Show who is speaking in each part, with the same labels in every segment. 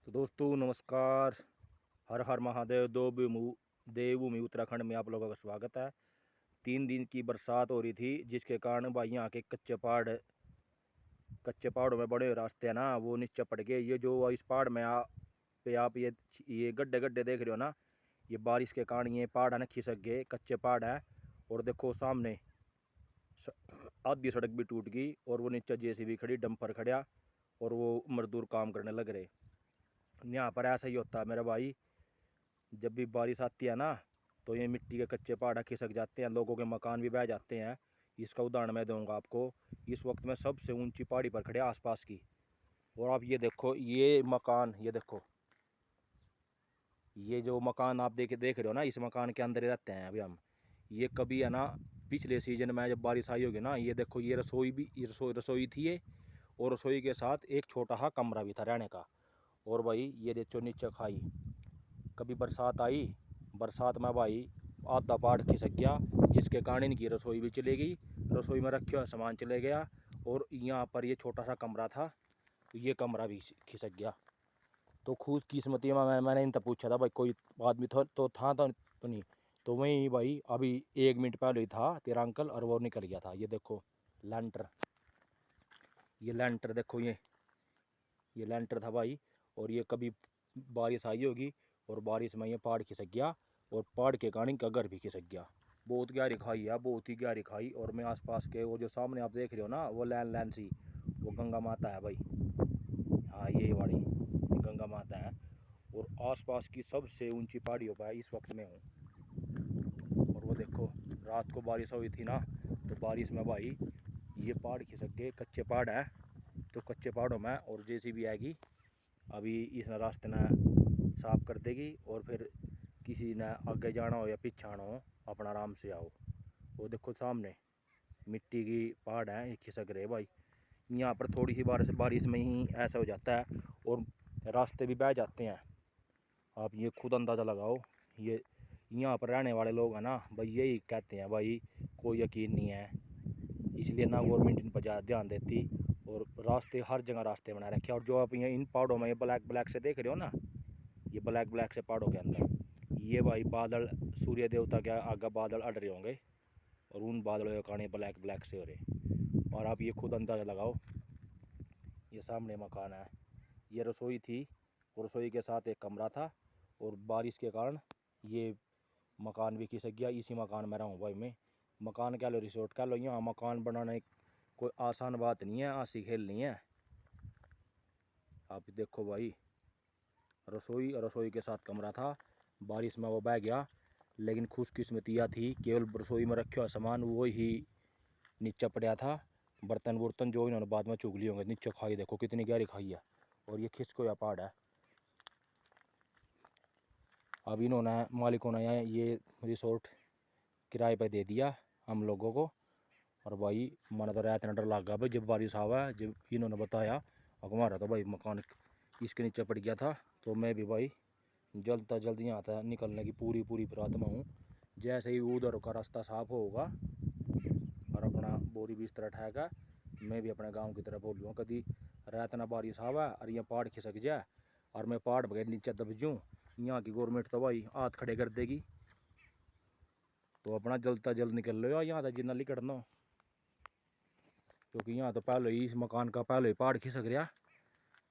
Speaker 1: तो दोस्तों नमस्कार। हर हर महादेव। देवभूमि उत्तराखंड में आप लोगों का स्वागत है। 3 दिन की बरसात हो रही थी जिसके कारण भाई यहाँ के कच्चे पहाड़ों में बड़े रास्ते हैं ना, वो नीचे पड़ गए। ये जो इस पहाड़ में आप ये गड्ढे गड्ढे देख रहे हो ना, ये बारिश के कारण ये पहाड़ है ना खिसक गए, कच्चे पहाड़ है। और देखो सामने आधी सड़क भी टूट गई और वो नीचे जेसीबी खड़ी, डंपर खड़ा और वो मजदूर काम करने लग रहे। यहाँ पर ऐसा ही होता है मेरे भाई, जब भी बारिश आती है ना तो ये मिट्टी के कच्चे पहाड़ खिसक जाते हैं, लोगों के मकान भी बह जाते हैं। इसका उदाहरण मैं दूंगा आपको। इस वक्त मैं सबसे ऊंची पहाड़ी पर खड़े आसपास की, और आप ये देखो ये मकान, ये देखो ये जो मकान आप देख रहे हो ना, इस मकान के अंदर ही रहते हैं अभी हम। ये कभी है ना पिछले सीजन में जब बारिश आई होगी ना, ये देखो ये रसोई भी, ये रसोई थी ये, और रसोई के साथ एक छोटा सा कमरा भी था रहने का। और भाई ये देखो नीचे खाई। कभी बरसात आई, बरसात में भाई आधा पहाड़ खिसक गया, जिसके कारण इनकी रसोई भी चली गई, रसोई में रखे हुआ सामान चले गया। और यहाँ पर ये छोटा सा कमरा था, ये कमरा भी खिसक गया। तो खुद किस्मती में मैंने इनसे पूछा था भाई कोई आदमी तो नहीं। तो वहीं भाई अभी 1 मिनट पहले ही था तेरा अंकल, और वो निकल गया था। ये देखो लेंटर, ये लेंटर देखो, ये लेंटर था भाई। और ये कभी बारिश आई होगी और बारिश में ये पहाड़ खिसक गया, और पहाड़ के कारण इनका घर भी खिसक गया। बहुत गहरी खाई है, बहुत ही गहरी खाई। और मैं आसपास के वो जो सामने आप देख रहे हो ना, वो लैन लैन सी, वो गंगा माता है भाई। हाँ ये वाली गंगा माता है। और आसपास की सबसे ऊंची पहाड़ियों पर इस वक्त में हूँ। और वो देखो रात को बारिश हुई थी ना, तो बारिश में भाई ये पहाड़ खिसक गए, कच्चे पहाड़ है। तो कच्चे पहाड़ों में और जेसीबी आएगी, अभी इस रास्ते ना साफ कर देगी, और फिर किसी ने आगे जाना हो या पीछे आना हो अपना आराम से आओ। वो देखो सामने मिट्टी की पहाड़ है, ये खिसक रहे भाई। यहाँ पर थोड़ी सी बारिश में ही ऐसा हो जाता है, और रास्ते भी बह जाते हैं। आप ये खुद अंदाज़ा लगाओ। ये यहाँ पर रहने वाले लोग हैं ना भाई, यही कहते हैं भाई कोई यकीन नहीं है, इसलिए ना गवर्नमेंट इन पर ज़्यादा ध्यान देती। और रास्ते हर जगह रास्ते बना रखे हैं। और जो आप यहाँ इन पहाड़ों में ये ब्लैक ब्लैक से देख रहे हो ना, ये ब्लैक ब्लैक से पहाड़ों के अंदर ये भाई बादल, सूर्य देवता के आगे बादल अड़ रहे होंगे, और उन बादलों के कारण ब्लैक ब्लैक से हो रहे। और आप ये खुद अंदाज़ा लगाओ। ये सामने मकान है, ये रसोई थी, और रसोई के साथ एक कमरा था, और बारिश के कारण ये मकान भी खिसक गया। इसी मकान में रहूँ भाई मैं। मकान कह लो, रिसोर्ट कह लो, यहाँ मकान बनाना कोई आसान बात नहीं है, आंसी खेल नहीं है। आप देखो भाई, रसोई और रसोई के साथ कमरा था, बारिश में वो बह गया। लेकिन खुशकिस्मती यह थी केवल रसोई में रखे हुआ सामान वो ही नीचे पड़ा था। बर्तन वर्तन जो इन्होंने बाद में चुग लिए होंगे। नीचे खाई देखो कितनी गहरी खाई है, और ये खिसको हुआ पहाड़ है। अब इन्होंने मालिकों ने ये रिसोर्ट किराए पर दे दिया हम लोगों को। और भाई मन तो रात डर लग गया भाई, जब बारिश आवा, जब इन्होंने बताया हमारा तो भाई मकान इसके नीचे पड़ गया था। तो मैं भी भाई जल्द से जल्द यहाँ था निकलने की पूरी पूरी फिरात में हूँ। जैसे ही उधर का रास्ता साफ होगा और अपना बोरी बिस्तर उठाएगा, मैं भी अपने गांव की तरफ बोलूँगा। कभी रात ना बारिश आवा और यहाँ पहाड़ खिसक जाए और मैं पहाड़ बगैर नीचे दब जाऊँ, यहाँ की गवर्नमेंट तो भाई हाथ खड़े कर देगी। तो अपना जल्द से जल्द निकल लो यहाँ तक जितना निकलना, क्योंकि यहाँ तो पहले ही इस मकान का पहले ही पहाड़ खिसक रहा।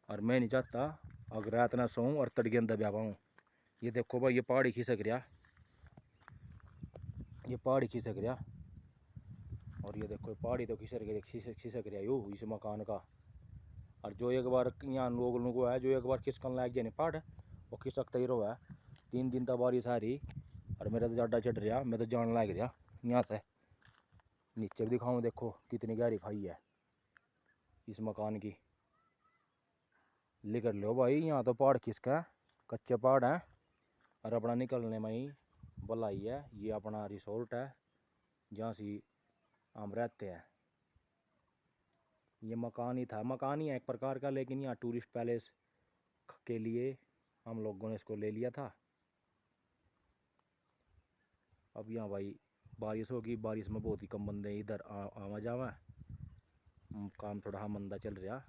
Speaker 1: और मैं नहीं चाहता अगर रात ना सोऊँ और तड़के अंदर ब्याह पाऊँ। ये देखो भाई, ये पहाड़ ही खिसक रहा, ये पहाड़ ही खिसक रहा। और ये देखो पहाड़ी तो खिसक रहा यू इस मकान का। और जो एक बार यहाँ लोगों को है, जो एक बार खिसकन लाग जाए पहाड़, वो खिसकता ही रहा है। 3 दिन तक बारिश आ रही और मेरा तो जाडा चढ़ रहा, मैं तो जान लग रहा। यहाँ से नीचे भी दिखाऊँ, देखो कितनी गहरी खाई है इस मकान की। लिख लो भाई, यहाँ तो पहाड़ खिसका, कच्चे पहाड़ हैं, और अपना निकलने में ही भलाई है। ये अपना रिसोर्ट है जहाँ से हम रहते हैं। ये मकान ही था, मकान ही है एक प्रकार का, लेकिन यहाँ टूरिस्ट पैलेस के लिए हम लोगों ने इसको ले लिया था। अब यहाँ भाई बारिश होगी, बारिश में बहुत ही कम बंदे इधर आवा जावा, काम थोड़ा मंदा चल रहा।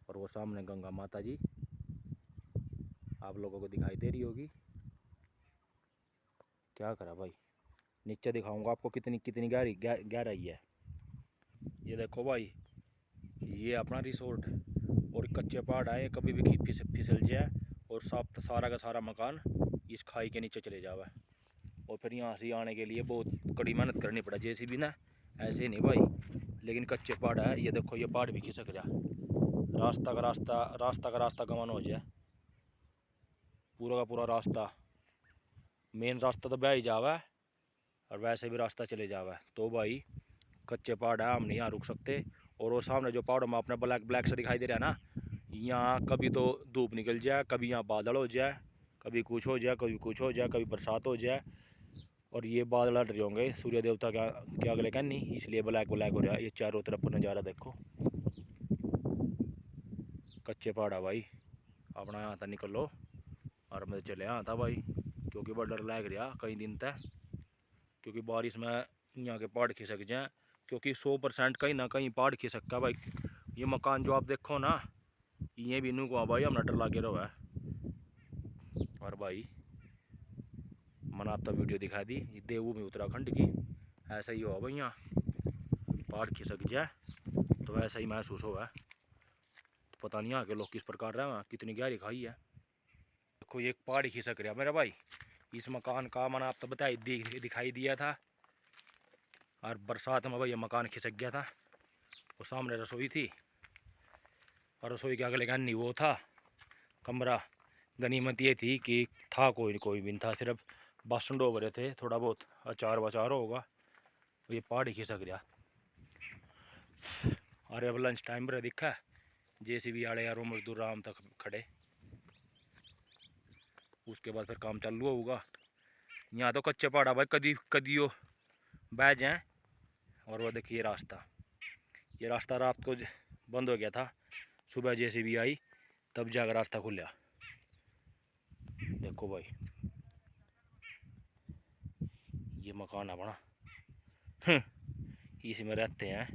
Speaker 1: और वो सामने गंगा माता जी, लोगों को दिखाई दे रही होगी। क्या करा भाई, नीचे दिखाऊंगा आपको कितनी कितनी गहराई है। ये देखो भाई, ये अपना रिसोर्ट और कच्चे पहाड़ है, कभी भी फिसल जाए और सब सारा का सारा मकान इस खाई के नीचे चले जावे। और फिर यहाँ से आने के लिए बहुत कड़ी मेहनत करनी पड़ा, जैसे भी ना ऐसे नहीं भाई, लेकिन कच्चे पहाड़ है। ये देखो, ये पहाड़ भी खिसक रहा, रास्ता का रास्ता गमन हो जाए, पूरा का पूरा रास्ता, मेन रास्ता तो बह ही जावा और वैसे भी रास्ता चले जावा। तो भाई कच्चे पहाड़ है, हम नहीं यहाँ रुक सकते। और वो सामने जो पहाड़ों में अपना ब्लैक ब्लैक से दिखाई दे रहा है ना, यहाँ कभी तो धूप निकल जाए, कभी यहाँ बादल हो जाए, कभी कुछ हो जाए, कभी कुछ हो जाए, कभी बरसात हो जाए। और ये बादल अड़ रहे होंगे सूर्य देवता के अगले कहनी, इसलिए ब्लैक ब्लैक हो रहा है। ये चारों तरफ का नज़ारा देखो, कच्चे पहाड़ है भाई। अपना यहाँ था निकलो और मैं चले यहाँ था भाई, क्योंकि बड़ा डर लग रहा कई दिन तक, क्योंकि बारिश में यहाँ के पहाड़ खिसक जाए। क्योंकि 100% कहीं ना कहीं पहाड़ खिसक का भाई। ये मकान जो आप देखो ना, ये भी इनू को भाई हमने डर लागे रहो है। और भाई मैंने आप तो वीडियो दिखा दी देवभूमि उत्तराखंड की, ऐसा ही हो भाई, यहाँ पहाड़ खिसक जाए तो वैसा ही महसूस हो है। तो पता नहीं यहाँ के लोग किस प्रकार रहे हैं, कितनी गहरी खाई है। देखो ये एक पहाड़ ही खिसक रहा मेरा भाई। इस मकान का मैंने आप तो दिखाई दिया था, और बरसात में भाई ये मकान खिसक गया था। वो सामने रसोई थी, और रसोई के अगले गन्नी वो था कमरा। गनीमत ये थी कि था कोई भी नहीं था, सिर्फ बासन डोब रहे थे, थोड़ा बहुत अचार वचार होगा। ये पहाड़ ही खिसक गया। अरे अब लंच टाइम पर दिखा JCB आड़े यार मजदूर आराम तक खड़े, उसके बाद फिर काम चालू होगा। यहाँ तो कच्चे पहाड़ा भाई, कदी कदी वो बह जाए। और वो देखिए ये रास्ता रात को बंद हो गया था, सुबह JCB आई तब जाकर रास्ता खुला। देखो भाई ये मकान अपना, इसमें रहते हैं।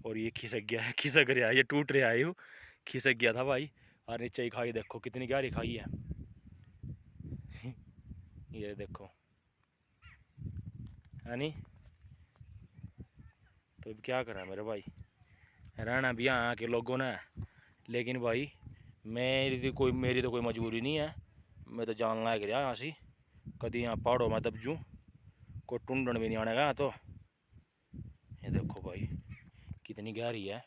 Speaker 1: और ये खिसक गया है, खिसक रहा है, ये टूट रहा है, यू खिसक गया था भाई। और नीचे ही खाई देखो कितनी गहरी खाई है। ये देखो है नी। तो अब क्या करा मेरे भाई, रहना भी यहाँ के लोगों ने, लेकिन भाई मेरी तो कोई मजबूरी नहीं है। मैं तो जान लायक रहा यहाँ से, कभी यहाँ पहाड़ों में दबजूँ, कोई टूंडन भी नहीं आने का। तो ये देखो भाई कितनी गहरी है।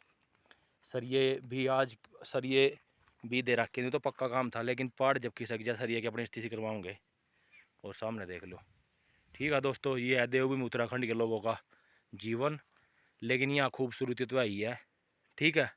Speaker 1: सरिये भी दे रखे, नहीं तो पक्का काम था, लेकिन पहाड़ जब खिसक जाए सरिये की अपनी स्थिति करवाऊंगे। और सामने देख लो। ठीक है दोस्तों, ये है देवभूमि उत्तराखंड के लोगों का जीवन, लेकिन यहाँ खूबसूरती तो आई है। ठीक है।